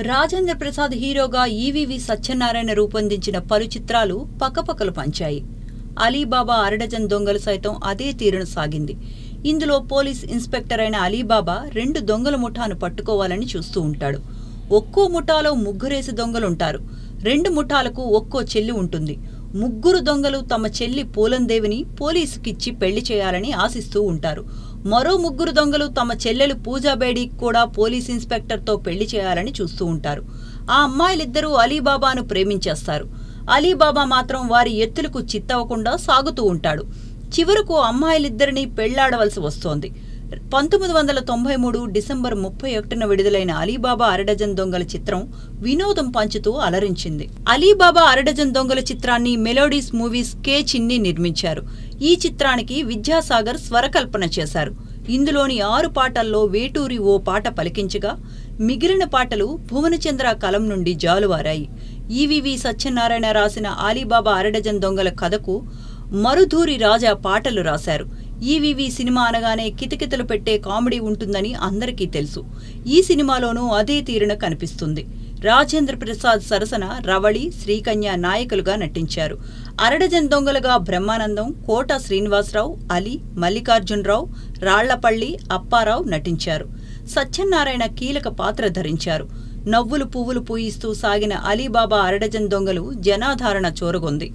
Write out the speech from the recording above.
రాజేంద్ర ప్రసాద్ హీరోగా ఈవీవి సత్యనారాయణ రూపొందించిన పలు చిత్రాలు పక్కపక్కలు పంచాయి. అలీబాబా అరడజన్ దొంగలు సైతం అదే తీరును సాగింది. ఇందులో పోలీస్ ఇన్స్పెక్టర్ అయిన అలీబాబా 2 దొంగల ముఠాను పట్టుకోవాలని చూస్తూ ఉంటాడు. ఒక్కో ముఠాలో ముగ్గురేసి దొంగలుంటారు. 2 ముఠాలకు ఒక్కో చెల్లి ఉంటుంది. ముగ్గురు దొంగలు తమ చెల్లి పూలందేవిని పోలీసుకిచ్చి పెళ్లి చేయాలని ఆశిస్తూ ఉంటారు. మరో ముగ్గురు దొంగలు తమ చెల్లెలు పూజాబేడీకి కూడా పోలీస్ ఇన్స్పెక్టర్తో పెళ్లి చేయాలని చూస్తూ ఉంటారు. ఆ అమ్మాయిలిద్దరూ అలీబాబాను ప్రేమించేస్తారు. అలీబాబా మాత్రం వారి ఎత్తులకు చిత్తవకుండా సాగుతూ ఉంటాడు. చివరకు అమ్మాయిలిద్దరినీ పెళ్లాడవలసి వస్తోంది. 1993 డిసెంబర్ 31న విడుదలైన అలీబాబా అరడజన్ దొంగల చిత్రం వినోదం పంచుతూ అలరించింది. అలీబాబా అరడజన్ దొంగల చిత్రాన్ని మెలోడీస్ మూవీస్ కే చిన్ని నిర్మించారు. ఈ చిత్రానికి విద్యాసాగర్ స్వరకల్పన చేశారు. ఇందులోని 6 పాటల్లో వేటూరి ఓ పాట పలికించగా మిగిలిన పాటలు భువనచంద్ర కలం నుండి జాలువారాయి. ఈవీవి సత్యనారాయణ రాసిన అలీబాబా అరడజన్ దొంగల కథకు మరుధూరి రాజా పాటలు రాశారు. ఈవీవి సినిమా అనగానే కితకితలు పెట్టే కామెడీ ఉంటుందని అందరికీ తెలుసు. ఈ సినిమాలోనూ అదే తీరున కనిపిస్తుంది. రాజేంద్ర ప్రసాద్ సరసన రవళి, శ్రీకన్య నాయకులుగా నటించారు. అరడజన్ దొంగలుగా బ్రహ్మానందం, కోట శ్రీనివాసరావు, అలీ, మల్లికార్జునరావు, రాళ్లపల్లి, అప్పారావు నటించారు. సత్యనారాయణ కీలక పాత్ర ధరించారు. నవ్వులు పువ్వులు పూయిస్తూ సాగిన అలీబాబా అరడజన్ దొంగలు జనాధారణ చూరగొంది.